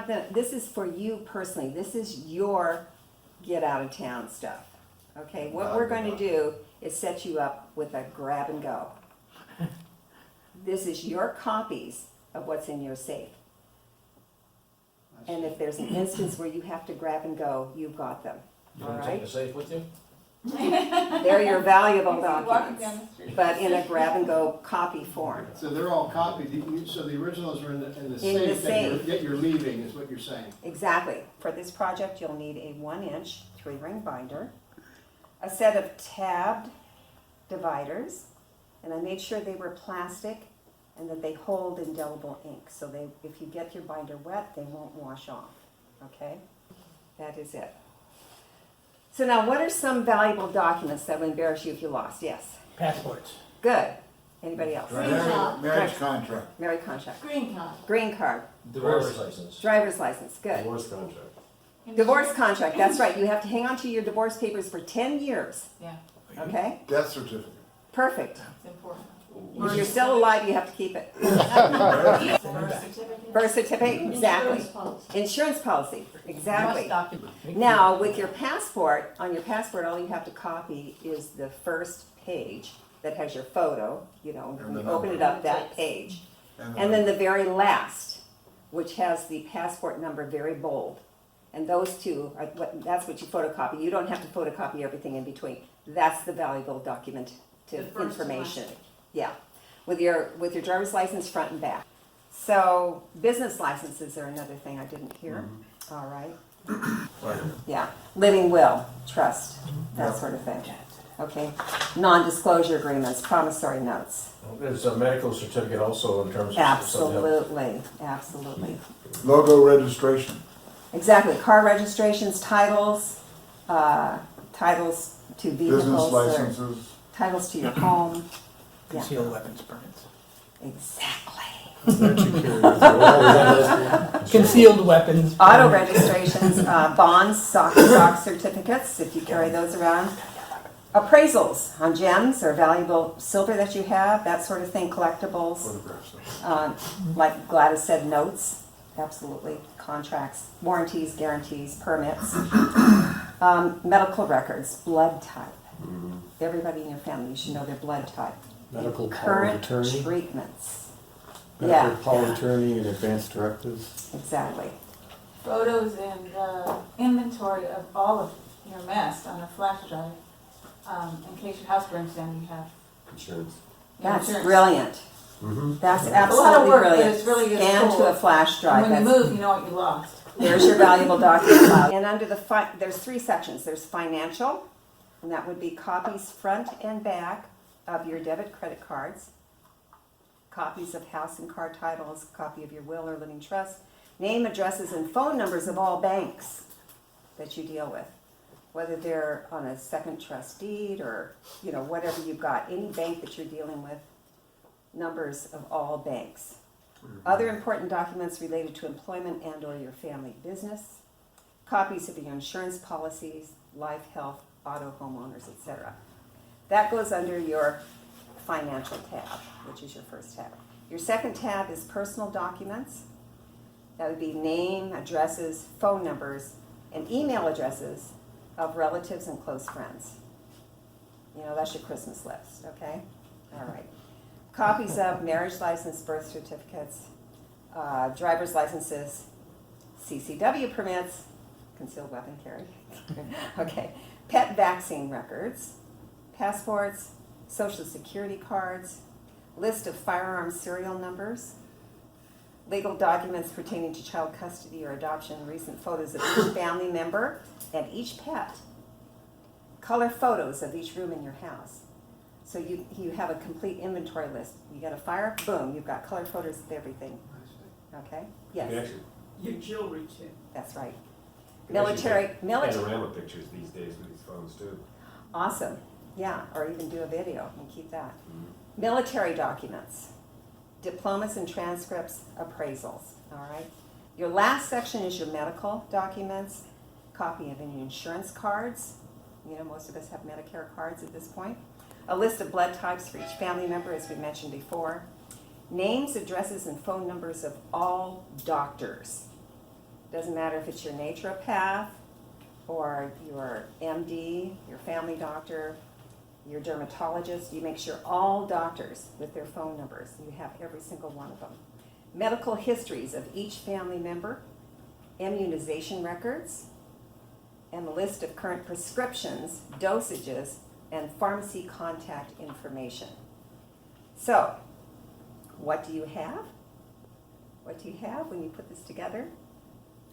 This is for you personally. This is your get out of town stuff. Okay, what we're going to do is set you up with a grab and go. This is your copies of what's in your safe. And if there's an instance where you have to grab and go, you've got them. You All want to take right? the safe with you? They're your valuable Walking documents, down the street. but in a grab and go copy form. So they're all copied, so the originals are in the the safe safe. that you're leaving, is what you're saying? Exactly. For this project, you'll need a 1-inch 3-ring binder, a set of tabbed dividers, and I made sure they were plastic and that they hold indelible ink. So if you get your binder wet, they won't wash off. Okay? That is it. So now, what are some valuable documents that would embarrass you if you lost? Yes. Passports. Good. Anybody else? Marriage contract. Marriage contract. Green card. Green card. Driver's license. Driver's license. Good. Divorce contract. Divorce contract. That's right. You have to hang on to your divorce papers for 10 years. Yeah, Okay? Death certificate. Perfect. it's important. If you're still alive, you have to keep it. Birth certificate. Birth certificate, exactly. Insurance policy. Insurance policy, exactly. Trust document. Now, with your passport, on your passport, all you have to copy is the first page that has your photo, you know, when you open it up, that page. And then the very last, which has the passport number very bold. And those two, are that's what you photocopy. You don't have to photocopy everything in between. That's the valuable document to The first information. plastic. Yeah, with your driver's license front and back. So business licenses are another thing I didn't hear. All right. Yeah, living will, trust, that sort of thing. Okay, non-disclosure agreements, promissory notes. There's a medical certificate also in terms of. Absolutely, absolutely. Logo registration. Exactly, car registrations, titles, titles to Business vehicles, or licenses. titles to your home. Yeah, Concealed weapons permits. exactly. Concealed weapons. Auto permits. registrations, bonds, stock certificates, if you carry those around. Appraisals on gems or valuable silver that you have, that sort of thing, collectibles. Photographs. Like Gladys said, notes, absolutely, contracts, warranties, guarantees, permits. Medical records, blood type. Everybody in your family, you should know their blood type. Medical power of Current attorney, treatments. medical Yeah, power of attorney and advance directives. exactly. Photos and inventory of all of your mess on a flash drive. In case your house burns down, you have Insurance. That's insurance. brilliant. That's a lot of absolutely work, but brilliant. it's really Scan cool. to a flash drive. And when you That's- move, you know what you lost. There's your valuable document file. And under there's 3 sections. There's financial, and that would be copies front and back of your debit credit cards, copies of house and car titles, copy of your will or living trust, name, addresses, and phone numbers of all banks that you deal with, whether they're on a second trust deed or, you know, whatever you've got, any bank that you're dealing with, numbers of all banks. Other important documents related to employment and or your family business, copies of your insurance policies, life, health, auto, homeowners, etc. That goes under your financial tab, which is your first tab. Your second tab is personal documents. That would be name, addresses, phone numbers, and email addresses of relatives and close friends. You know, that's your Christmas list, okay? All right. Copies of marriage license, birth certificates, driver's licenses, CCW permits, concealed weapon carry, okay, pet vaccine records, passports, social security cards, list of firearm serial numbers, legal documents pertaining to child custody or adoption, recent photos of each family member and each pet, color photos of each room in your house. So you have a complete inventory list. You got a fire, boom, you've got color photos of everything. Okay? Yes, Your jewelry too. that's right. You can actually Military, Panorama pictures these days with these phones too. awesome. Yeah, or even do a video and keep that. Military documents, diplomas and transcripts, appraisals, all right? Your last section is your medical documents, copy of any insurance cards. You know, most of us have Medicare cards at this point. A list of blood types for each family member, as we mentioned before. Names, addresses, and phone numbers of all doctors. Doesn't matter if it's your naturopath or your MD, your family doctor, your dermatologist. You make sure all doctors with their phone numbers, you have every single one of them. Medical histories of each family member, immunization records, and a list of current prescriptions, dosages, and pharmacy contact information. So, what do you have? What do you have when you put this together?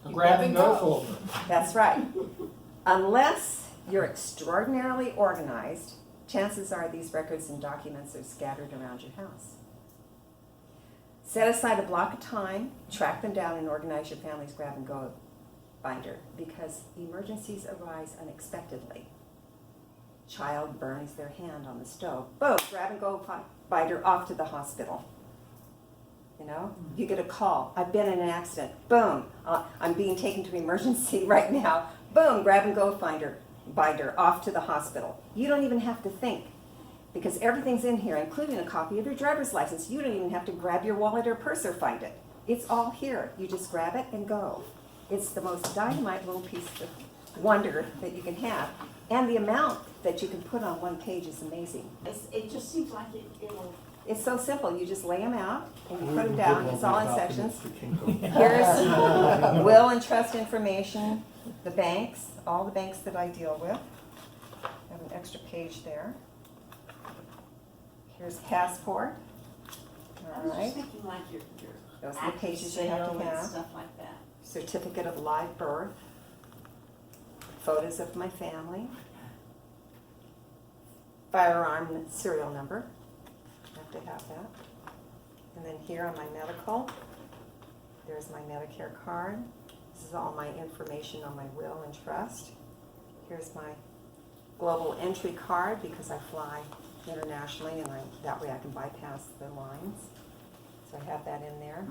A grab and go folder. That's right. Unless you're extraordinarily organized, chances are these records and documents are scattered around your house. Set aside a block of time, track them down, and organize your family's grab and go binder, because emergencies arise unexpectedly. Child burns their hand on the stove. Boom, grab and go binder off to the hospital. You know, you get a call. I've been in an accident. Boom, I'm being taken to emergency right now. Boom, grab and go binder off to the hospital. You don't even have to think, because everything's in here, including a copy of your driver's license. You don't even have to grab your wallet or purse or find it. It's all here. You just grab it and go. It's the most dynamite little piece of wonder that you can have. And the amount that you can put on one page is amazing. It just seems like it'll. It's so simple. You just lay them out and you put them down. It's all in sections. Here's will and trust information, the banks, all the banks that I deal with. I have an extra page there. Here's passport. I All was just right. thinking like your Those are the active pages you have sale to and have. stuff like that. Certificate of live birth. Photos of my family. Firearm serial number. Have to have that. And then here on my medical, there's my Medicare card. This is all my information on my will and trust. Here's my global entry card, because I fly internationally and that way I can bypass the lines. So I have that in there.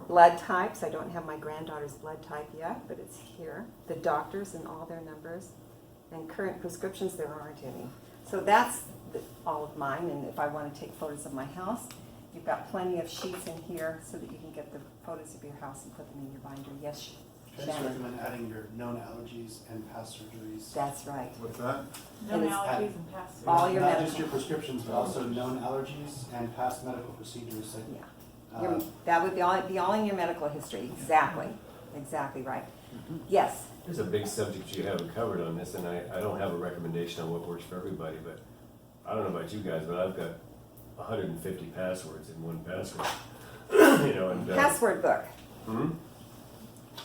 Blood types, I don't have my granddaughter's blood type yet, but it's here. The doctors and all their numbers. And current prescriptions, there aren't any. So that's all of mine, and if I want to take photos of my house, you've got plenty of sheets in here so that you can get the photos of your house and put them in your binder. Yes, I just Shannon? recommend adding your known allergies and past surgeries. That's right. What's that? No And it's- allergies and past All your Not medical. just your prescriptions, but also known allergies and past medical procedures. Like, Yeah. That would be all in your medical history. Exactly. Exactly right. Yes. There's a big subject you haven't covered on this, and I don't have a recommendation on what works for everybody, but I don't know about you guys, but I've got 150 passwords in one password. You know, and Password book. hmm?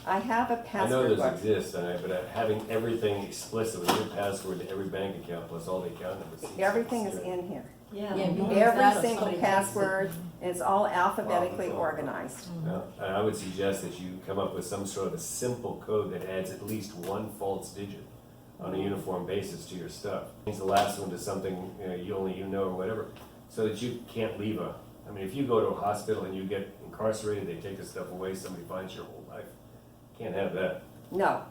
I have a I know password those book. exist, but having everything explicit with your password to every bank account plus all the account numbers. seems Everything is scary. in here. Yeah. Every single password is all alphabetically Wow. organized. Yeah, and I would suggest that you come up with some sort of a simple code that adds at least one false digit on a uniform basis to your stuff. Change the last one to something you know or whatever, so that you can't leave I mean, if you go to a hospital and you get incarcerated, they take the stuff away, somebody finds your whole life. Can't have that. No,